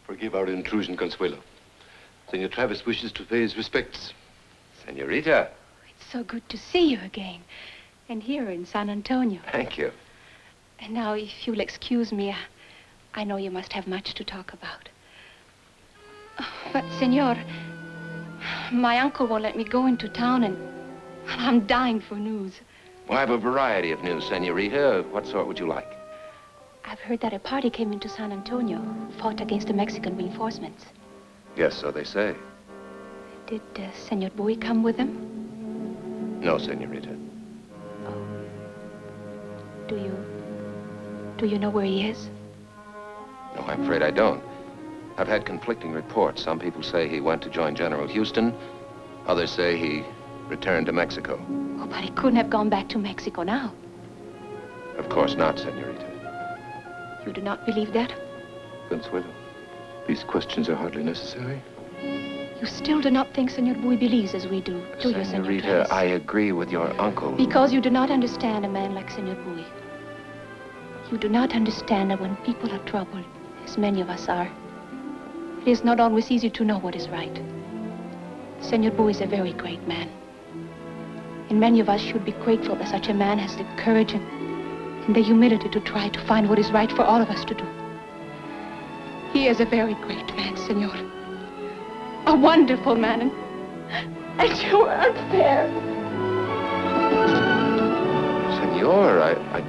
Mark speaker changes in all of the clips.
Speaker 1: Forgive our intrusion, Consuelo. Senor Travis wishes to pay his respects.
Speaker 2: Senorita.
Speaker 3: It's so good to see you again. And here in San Antonio.
Speaker 2: Thank you.
Speaker 3: And now, if you'll excuse me, I know you must have much to talk about. But, Senor, my uncle won't let me go into town, and I'm dying for news.
Speaker 2: Well, I have a variety of news, Senorita. What sort would you like?
Speaker 3: I've heard that a party came into San Antonio, fought against the Mexican reinforcements.
Speaker 2: Yes, so they say.
Speaker 3: Did Senor Bowie come with them?
Speaker 2: No, Senorita.
Speaker 3: Oh. Do you know where he is?
Speaker 2: No, I'm afraid I don't. I've had conflicting reports. Some people say he went to join General Houston. Others say he returned to Mexico.
Speaker 3: Oh, but he couldn't have gone back to Mexico now.
Speaker 2: Of course not, Senorita.
Speaker 3: You do not believe that?
Speaker 1: Consuelo, these questions are hardly necessary.
Speaker 3: You still do not think Senor Bowie believes as we do you, Senor
Speaker 2: Senorita,
Speaker 3: Travis?
Speaker 2: I agree with your uncle.
Speaker 3: Because you do not understand a man like Senor Bowie. You do not understand that when people are troubled, as many of us are, it is not always easy to know what is right. Senor Bowie is a very great man. And many of us should be grateful that such a man has the courage and the humility to try to find what is right for all of us to do. He is a very great man, Senor. A wonderful man, and you are unfair.
Speaker 2: Senor, I...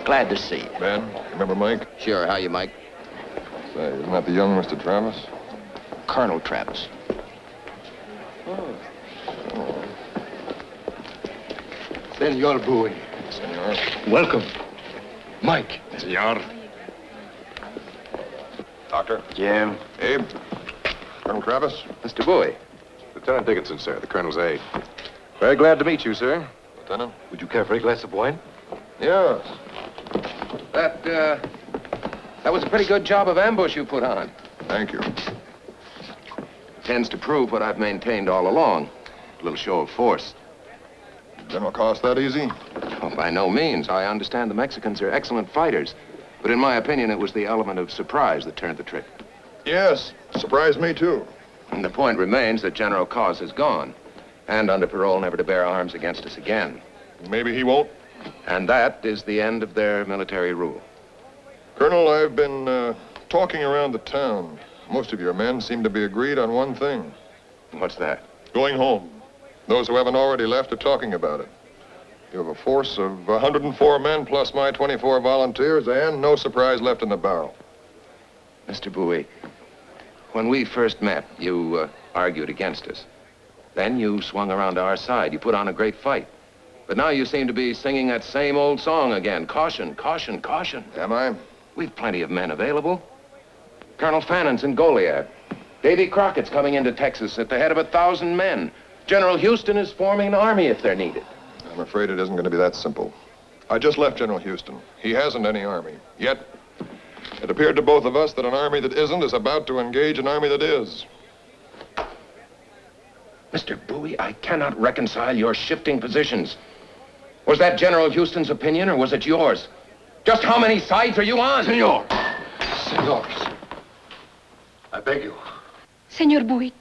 Speaker 4: Glad to see you.
Speaker 5: Ben, remember Mike?
Speaker 4: Sure, how you, Mike?
Speaker 5: Say, isn't that the young Mr. Travis?
Speaker 4: Colonel Travis.
Speaker 1: Senor Bowie.
Speaker 5: Senor.
Speaker 1: Welcome. Mike.
Speaker 5: Senor. Doctor.
Speaker 4: Jim.
Speaker 5: Abe. Colonel Travis.
Speaker 2: Mr. Bowie.
Speaker 5: Lieutenant Dickinson, sir, the Colonel's aide. Very glad to meet you, sir. Lieutenant.
Speaker 1: Would you care for a glass of wine?
Speaker 5: Yes.
Speaker 2: That was a pretty good job of ambush you put on.
Speaker 5: Thank you.
Speaker 2: Tends to prove what I've maintained all along. A little show of force.
Speaker 5: General cost that easy?
Speaker 2: Oh, by no means. I understand the Mexicans are excellent fighters. But in my opinion, it was the element of surprise that turned the trick.
Speaker 5: Yes. Surprised me, too.
Speaker 2: And the point remains that General Cos is gone. And under parole never to bear arms against us again.
Speaker 5: Maybe he won't.
Speaker 2: And that is the end of their military rule.
Speaker 5: Colonel, I've been talking around the town. Most of your men seem to be agreed on one thing.
Speaker 2: What's that?
Speaker 5: Going home. Those who haven't already left are talking about it. You have a force of 104 men plus my 24 volunteers and no surprise left in the barrel.
Speaker 2: Mr. Bowie, when we first met, you argued against us. Then you swung around to our side. You put on a great fight. But now you seem to be singing that same old song again. Caution, caution, caution.
Speaker 5: Am I?
Speaker 2: We've plenty of men available. Colonel Fannon's in Goliad. Davy Crockett's coming into Texas at the head of 1,000 men. General Houston is forming an army if they're needed.
Speaker 5: I'm afraid it isn't going to be that simple. I just left General Houston. He hasn't any army. Yet, it appeared to both of us that an army that isn't is about to engage an army that is.
Speaker 2: Mr. Bowie, I cannot reconcile your shifting positions. Was that General Houston's opinion, or was it yours? Just how many sides are you on?
Speaker 1: Senor! Senors! I beg you.
Speaker 3: Senor Bowie,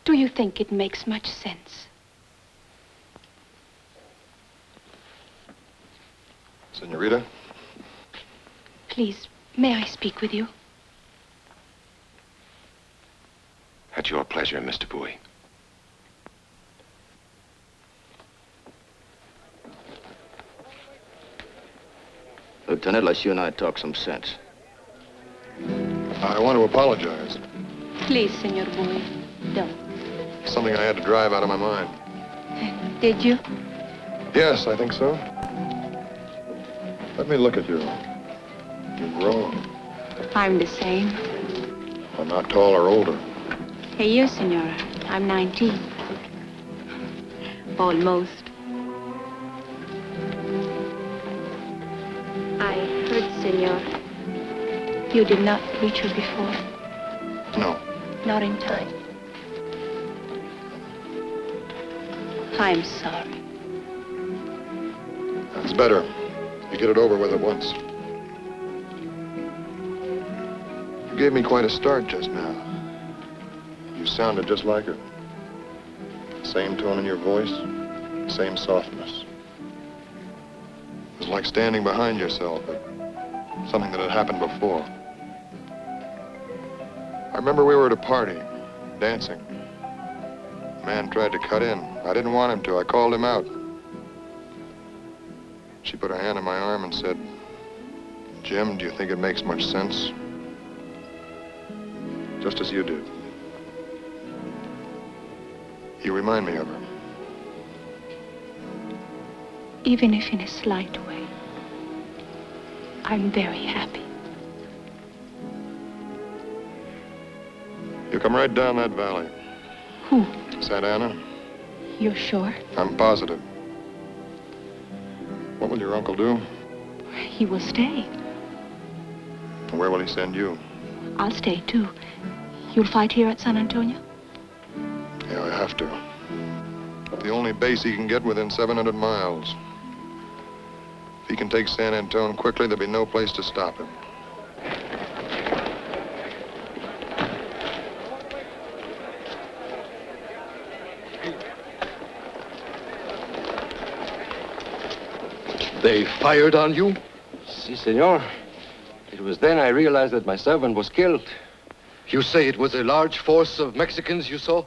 Speaker 3: do you think it makes much sense?
Speaker 5: Senorita?
Speaker 3: Please, may I speak with you?
Speaker 2: At your pleasure, Mr. Bowie.
Speaker 4: Lieutenant, let's you and I talk some sense.
Speaker 5: I want to apologize.
Speaker 3: Please, Senor Bowie, don't.
Speaker 5: Something I had to drive out of my mind.
Speaker 3: Did you?
Speaker 5: Yes, I think so. Let me look at you. You've grown.
Speaker 3: I'm the same.
Speaker 5: I'm not tall or older.
Speaker 3: Hey, you, Senora. I'm 19. Almost. I heard, Senor, you did not reach her before.
Speaker 5: No.
Speaker 3: Not in time. I'm sorry.
Speaker 5: It's better. You get it over with at once. You gave me quite a start just now. You sounded just like her. Same tone in your voice, same softness. It was like standing behind yourself, but something that had happened before. I remember we were at a party, dancing. A man tried to cut in. I didn't want him to. I called him out. She put her hand on my arm and said, "Jim, do you think it makes much sense?" Just as you did. You remind me of her.
Speaker 3: Even if in a slight way, I'm very happy.
Speaker 5: You come right down that valley.
Speaker 3: Who?
Speaker 5: Santa Ana?
Speaker 3: You're sure?
Speaker 5: I'm positive. What will your uncle do?
Speaker 3: He will stay.
Speaker 5: And where will he send you?
Speaker 3: I'll stay, too. You'll fight here at San Antonio?
Speaker 5: Yeah, I have to. The only base he can get within 700 miles. If he can take San Antone quickly, there'll be no place to stop him.
Speaker 1: They fired on you?
Speaker 6: Si, senor. It was then I realized that my servant was killed.
Speaker 1: You say it was a large force of Mexicans you saw?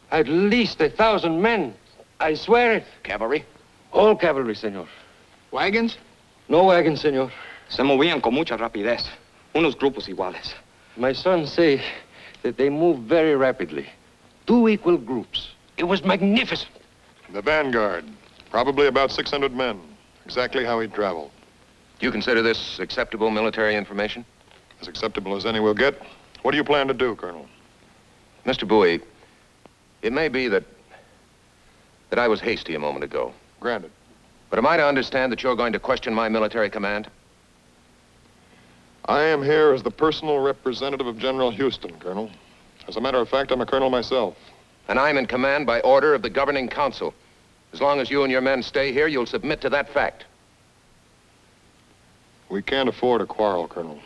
Speaker 6: At least 1,000 men. I swear it.
Speaker 4: Cavalry?
Speaker 6: All cavalry, senor.
Speaker 7: ¿Wagons?
Speaker 6: No wagons, senor.
Speaker 7: Se movían con mucha rapidez. Unos grupos iguales.
Speaker 6: My sons say that they move very rapidly. 2 equal groups. It was magnificent.
Speaker 5: The vanguard. Probably about 600 men. Exactly how he traveled.
Speaker 2: You consider this acceptable military information?
Speaker 5: As acceptable as any we'll get. What do you plan to do, Colonel?
Speaker 2: Mr. Bowie, it may be that I was hasty a moment ago.
Speaker 5: Granted.
Speaker 2: But am I to understand that you're going to question my military command?
Speaker 5: I am here as the personal representative of General Houston, Colonel. As a matter of fact, I'm a colonel myself.
Speaker 2: And I'm in command by order of the governing council. As long as you and your men stay here, you'll submit to that fact.
Speaker 5: We can't afford a quarrel, Colonel.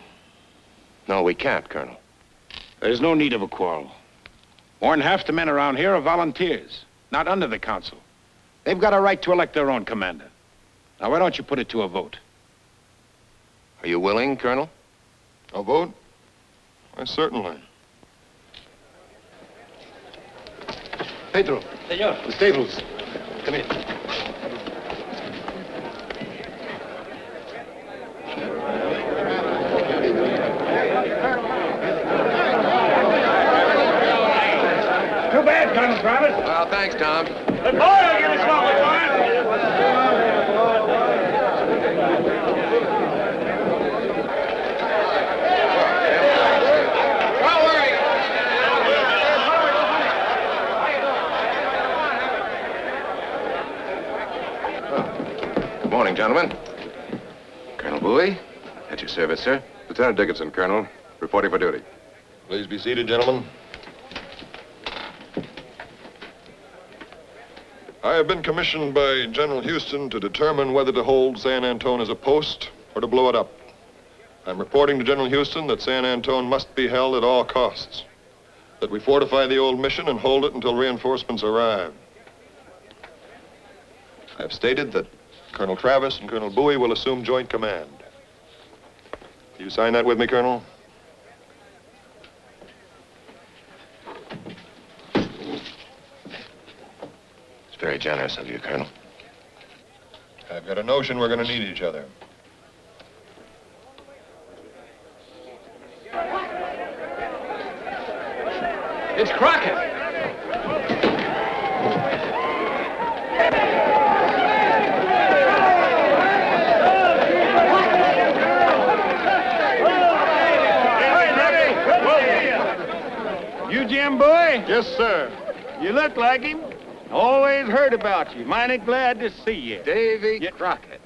Speaker 2: No, we can't, Colonel.
Speaker 8: There's no need of a quarrel. More than half the men around here are volunteers, not under the council. They've got a right to elect their own commander. Now, why don't you put it to a vote?
Speaker 2: Are you willing, Colonel?
Speaker 5: A vote? Why, certainly.
Speaker 1: Pedro.
Speaker 6: Senor.
Speaker 1: The stables. Come in.
Speaker 8: Too bad, Colonel Travis.
Speaker 2: Well, thanks, Tom.
Speaker 8: The boy will get us what we want.
Speaker 2: Good morning, gentlemen. Colonel Bowie, at your service, sir.
Speaker 5: Lieutenant Dickinson, Colonel. Reporting for duty. Please be seated, gentlemen. I have been commissioned by General Houston to determine whether to hold San Antone as a post or to blow it up. I'm reporting to General Houston that San Antone must be held at all costs, that we fortify the old mission and hold it until reinforcements arrive. I've stated that Colonel Travis and Colonel Bowie will assume joint command. You sign that with me, Colonel?
Speaker 2: It's very generous of you, Colonel.
Speaker 5: I've got a notion we're going to need each other.
Speaker 6: It's Crockett.
Speaker 9: You Jim Boy?
Speaker 5: Yes, sir.
Speaker 9: You look like him. Always heard about you. Mighty glad to see you.
Speaker 2: Davy Crockett.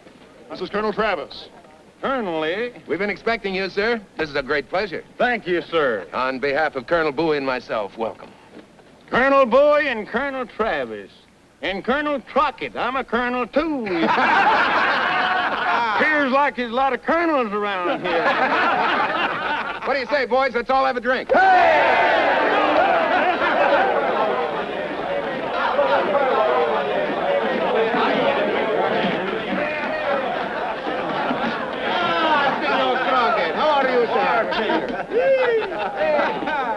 Speaker 5: This is Colonel Travis.
Speaker 9: Colonel, eh?
Speaker 2: We've been expecting you, sir. This is a great pleasure.
Speaker 9: Thank you, sir.
Speaker 2: On behalf of Colonel Bowie and myself, welcome.
Speaker 9: Colonel Boy and Colonel Travis. And Colonel Crockett. I'm a colonel, too. Appears like there's a lot of colonels around here.
Speaker 2: What do you say, boys? Let's all have a drink.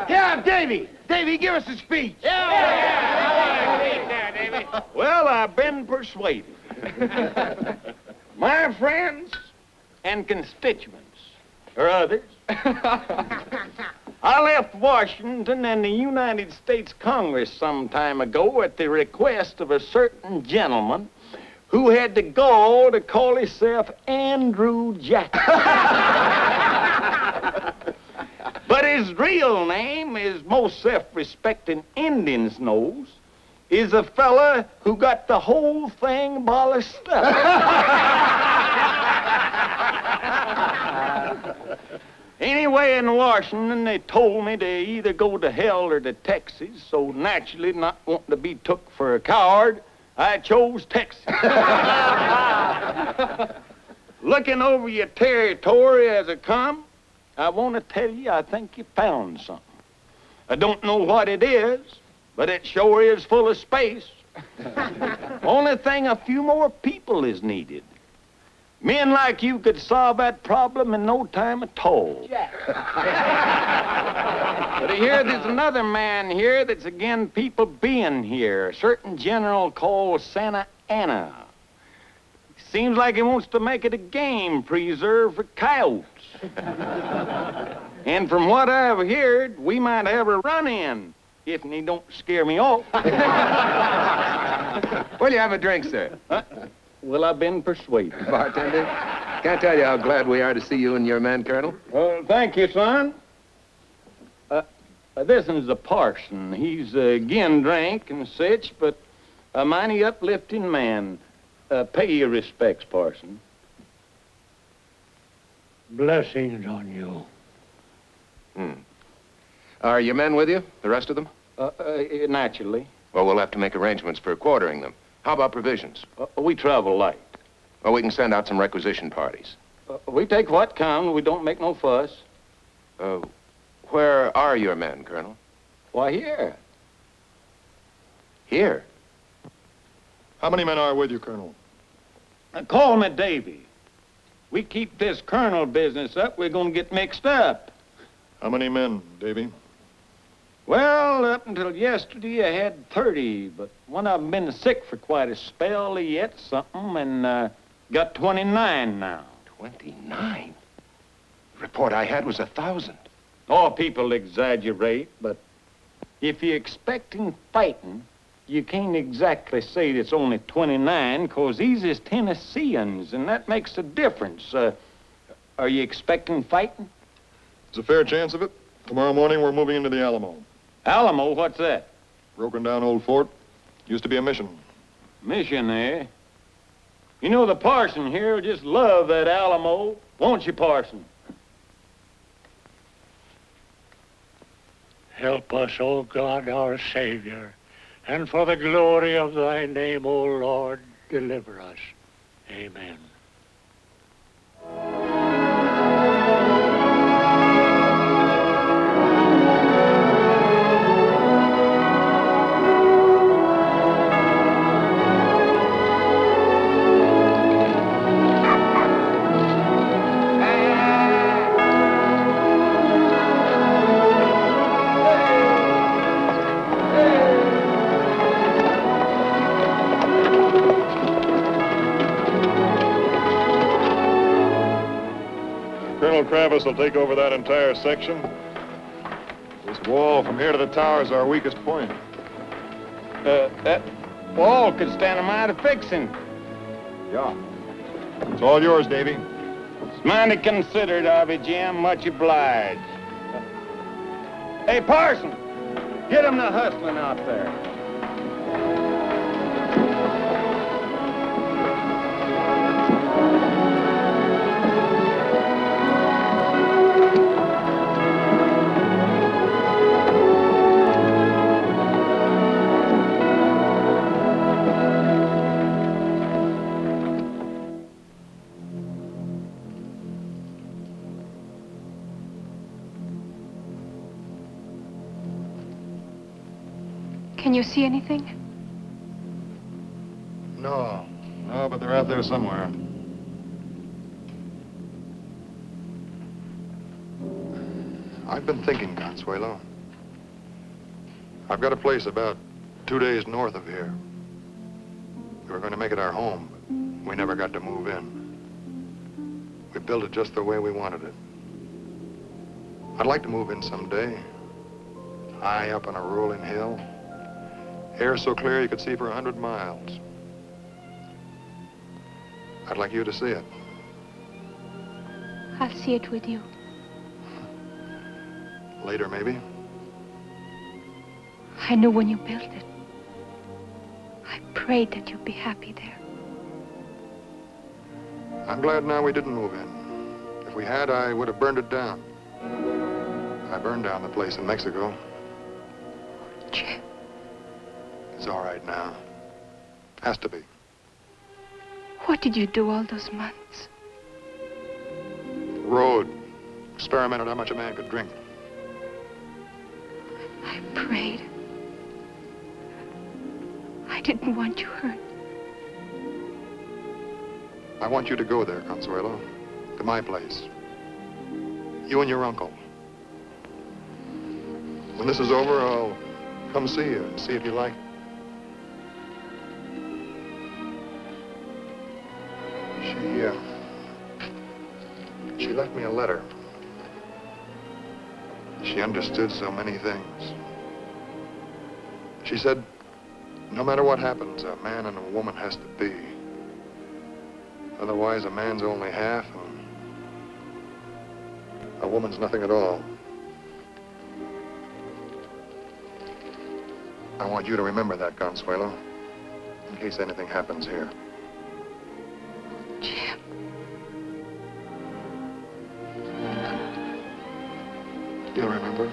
Speaker 9: Yeah, Davy. Davy, give us a speech. Well, I've been persuaded. My friends and constituents, or others, I left Washington and the United States Congress some time ago at the request of a certain gentleman who had the gall to call himself Andrew Jackson. But his real name, as most self-respecting Indians knows, is a fella who got the whole thing bossed up. Anyway, in Washington, they told me to either go to hell or to Texas, so naturally, not wanting to be took for a coward, I chose Texas. Looking over your territory as I come, I want to tell you I think you found something. I don't know what it is, but it sure is full of space. Only thing, a few more people is needed. Men like you could solve that problem in no time at all. But here there's another man here that's again people being here. A certain general called Santa Anna. Seems like he wants to make it a game preserve for coyotes. And from what I've heard, we might have a run-in if he don't scare me off.
Speaker 2: Will you have a drink, sir?
Speaker 9: Well, I've been persuaded.
Speaker 2: Bartender, can't tell you how glad we are to see you and your men, Colonel.
Speaker 9: Well, thank you, son. This is the parson. He's again drank and such, but a mighty uplifting man. Pay your respects, parson.
Speaker 6: Blessings on you.
Speaker 2: Are your men with you, the rest of them?
Speaker 9: Naturally.
Speaker 2: Well, we'll have to make arrangements for quartering them. How about provisions?
Speaker 9: We travel light.
Speaker 2: Well, we can send out some requisition parties.
Speaker 9: We take what comes. We don't make no fuss.
Speaker 2: Where are your men, Colonel?
Speaker 9: Why, here.
Speaker 2: Here?
Speaker 5: How many men are with you, Colonel?
Speaker 9: Call me Davy. We keep this colonel business up, we're going to get mixed up.
Speaker 5: How many men, Davy?
Speaker 9: Well, up until yesterday, I had 30, but one of them been sick for quite a spell. He ate something and got 29 now.
Speaker 2: 29? The report I had was 1,000.
Speaker 9: Oh, people exaggerate, but if you're expecting fighting, you can't exactly say it's only 29, because these is Tennesseans, and that makes a difference. Are you expecting fighting?
Speaker 5: There's a fair chance of it. Tomorrow morning, we're moving into the Alamo.
Speaker 9: Alamo, what's that?
Speaker 5: Broken down old fort. Used to be a mission.
Speaker 9: Mission, eh? You know, the parson here will just love that Alamo, won't you, parson?
Speaker 6: Help us, O God, our Savior,
Speaker 10: and for the glory of thy name, O Lord, deliver us. Amen.
Speaker 5: Colonel Travis will take over that entire section. This wall from here to the tower is our weakest point.
Speaker 9: That wall could stand a mite of fixing.
Speaker 5: Yeah. It's all yours, Davy.
Speaker 9: It's mighty considerate of you, Jim. Much obliged. Hey, Parson, get him the hustling out there.
Speaker 3: Can you see anything?
Speaker 5: No, but they're out there somewhere. I've been thinking, Consuelo. I've got a place about 2 days north of here. We were going to make it our home, but we never got to move in. We built it just the way we wanted it. I'd like to move in someday, high up on a rolling hill. Air so clear you could see for 100 miles. I'd like you to see it.
Speaker 3: I'll see it with you.
Speaker 5: Later, maybe.
Speaker 3: I knew when you built it. I prayed that you'd be happy there.
Speaker 5: I'm glad now we didn't move in. If we had, I would have burned it down. I burned down the place in Mexico.
Speaker 3: Jim.
Speaker 5: It's all right now. Has to be.
Speaker 3: What did you do all those months?
Speaker 5: Rode. Experimented how much a man could drink.
Speaker 3: I prayed. I didn't want you hurt.
Speaker 5: I want you to go there, Consuelo. To my place. You and your uncle. When this is over, I'll come see you and see if you like it. She left me a letter. She understood so many things. She said, no matter what happens, a man and a woman has to be. Otherwise, a man's only half, and a woman's nothing at all. I want you to remember that, Consuelo, in case anything happens here.
Speaker 3: Jim.
Speaker 5: You'll remember?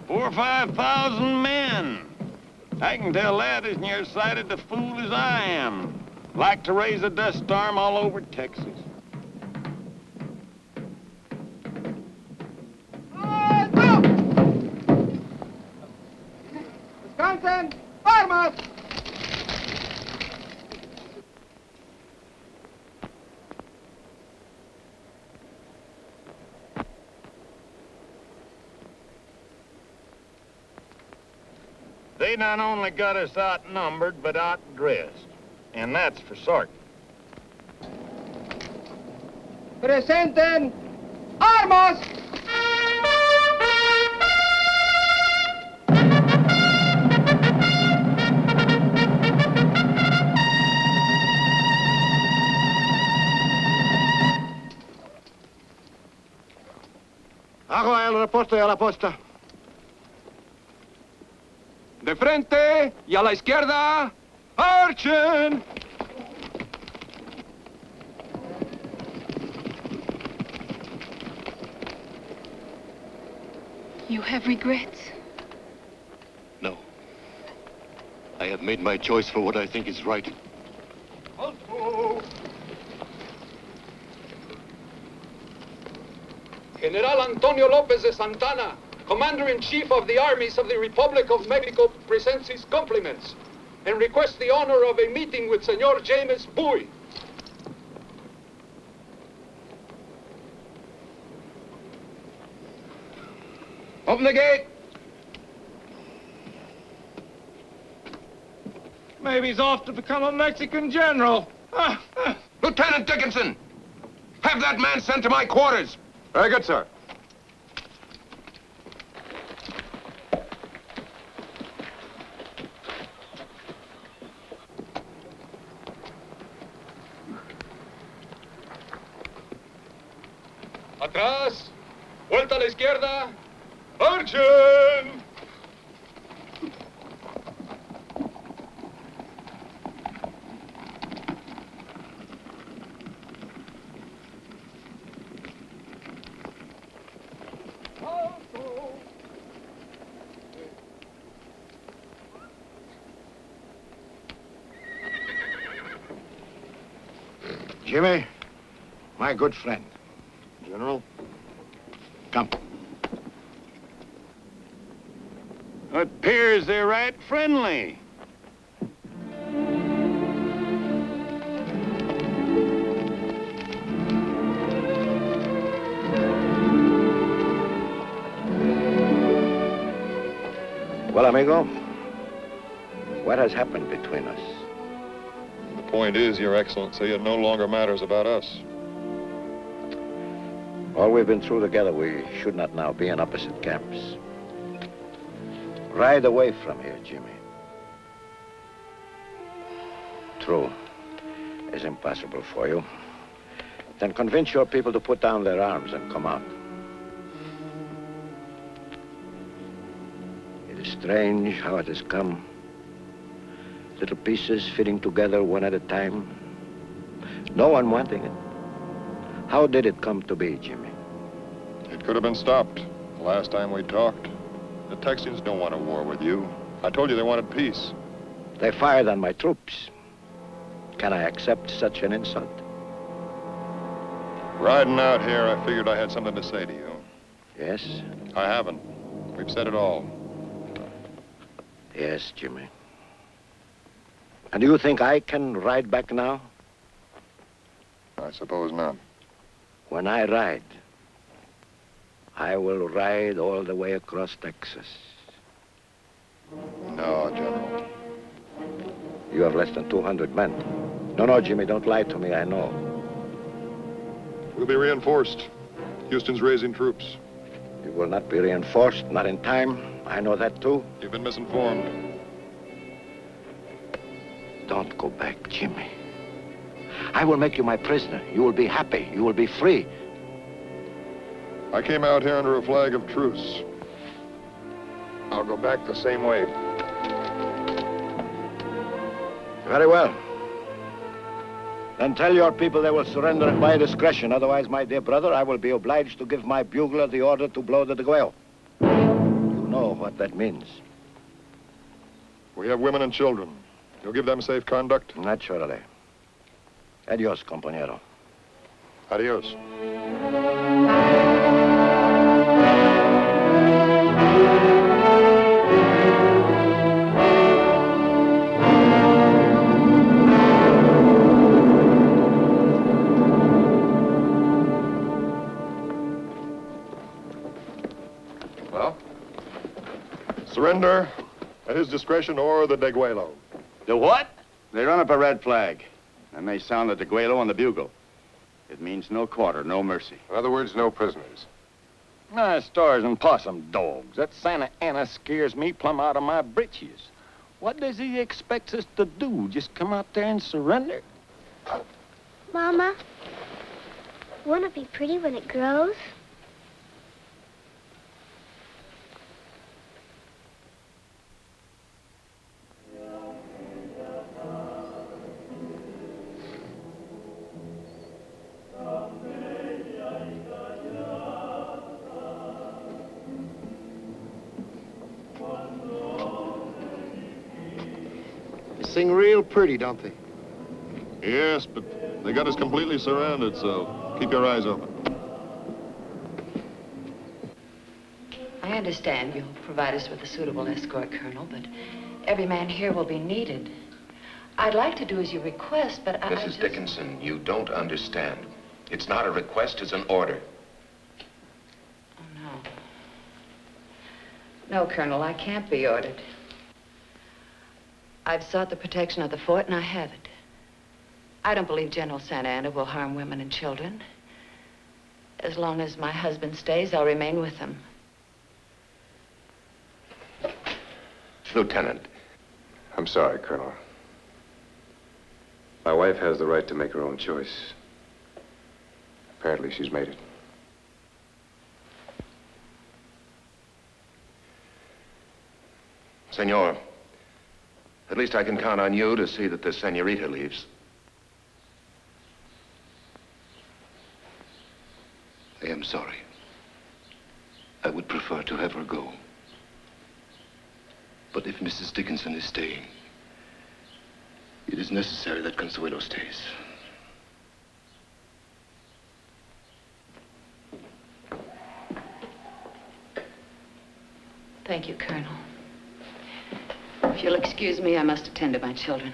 Speaker 9: Or 5,000 men. I can tell that as nearsighted a fool as I am. Like to raise a dust storm all over Texas.
Speaker 11: Attention! Armas!
Speaker 9: They not only got us outnumbered, but outdressed. And that's for certain.
Speaker 11: Presenten! Armas!
Speaker 8: Hago el reporte a la posta.
Speaker 6: De frente y a la izquierda. ¡Marchen!
Speaker 3: You have regrets?
Speaker 1: No. I have made my choice for what I think is right.
Speaker 12: General Antonio Lopez de Santana, Commander-in-Chief of the Armies of the Republic of Mexico, presents his compliments and requests the honor of a meeting with Senor James Bowie.
Speaker 6: Open the gate.
Speaker 10: Maybe he's off to become a Mexican general.
Speaker 2: Lieutenant Dickinson, have that man sent to my quarters.
Speaker 5: Very good, sir.
Speaker 12: Atrás, vuelta a la izquierda, marchen.
Speaker 8: Jimmy, my good friend.
Speaker 5: General?
Speaker 8: Come.
Speaker 9: It appears they're right friendly.
Speaker 6: Well, amigo, what has happened between us?
Speaker 5: The point is, Your Excellency, it no longer matters about us.
Speaker 6: All we've been through together, we should not now be in opposite camps. Ride away from here, Jimmy. True, it's impossible for you. Then convince your people to put down their arms and come out. It is strange how it has come. Little pieces fitting together one at a time. No one wanting it. How did it come to be, Jimmy?
Speaker 5: It could have been stopped the last time we talked. The Texians don't want a war with you. I told you they wanted peace.
Speaker 6: They fired on my troops. Can I accept such an insult?
Speaker 5: Riding out here, I figured I had something to say to you.
Speaker 6: Yes?
Speaker 5: I haven't. We've said it all.
Speaker 6: Yes, Jimmy. And do you think I can ride back now?
Speaker 5: I suppose not.
Speaker 6: When I ride, I will ride all the way across Texas.
Speaker 5: No, General.
Speaker 6: You have less than 200 men. No, Jimmy, don't lie to me, I know.
Speaker 5: We'll be reinforced. Houston's raising troops.
Speaker 6: You will not be reinforced, not in time. I know that too.
Speaker 5: You've been misinformed.
Speaker 6: Don't go back, Jimmy. I will make you my prisoner. You will be happy. You will be free.
Speaker 5: I came out here under a flag of truce. I'll go back the same way.
Speaker 6: Very well. Then tell your people they will surrender at my discretion. Otherwise, my dear brother, I will be obliged to give my bugler the order to blow the deguello. You know what that means.
Speaker 5: We have women and children. You'll give them safe conduct?
Speaker 6: Naturally. Adios, compañero.
Speaker 5: Adios. Surrender at his discretion or the deguelo.
Speaker 9: The what?
Speaker 6: They run up a red flag, and they sound the deguelo on the bugle. It means no quarter, no mercy.
Speaker 5: In other words, no prisoners.
Speaker 9: Stars and possum dogs. That Santa Anna scares me plumb out of my britches. What does he expect us to do? Just come out there and surrender?
Speaker 13: Mama, won't it be pretty when it grows?
Speaker 14: They sing real pretty, don't they?
Speaker 5: Yes, but they got us completely surrounded, so keep your eyes open.
Speaker 15: I understand you'll provide us with a suitable escort, Colonel, but every man here will be needed. I'd like to do as you request, but I
Speaker 2: Mrs.
Speaker 15: just...
Speaker 2: Dickinson, you don't understand. It's not a request, it's an order.
Speaker 15: Oh, no. No, Colonel, I can't be ordered. I've sought the protection of the fort, and I have it. I don't believe General Santa Anna will harm women and children. As long as my husband stays, I'll remain with him.
Speaker 2: Lieutenant.
Speaker 16: I'm sorry, Colonel. My wife has the right to make her own choice. Apparently, she's made it.
Speaker 2: Senor, at least I can count on you to see that the senorita leaves.
Speaker 1: I am sorry. I would prefer to have her go. But if Mrs. Dickinson is staying, it is necessary that Consuelo stays.
Speaker 15: Thank you, Colonel. If you'll excuse me, I must attend to my children.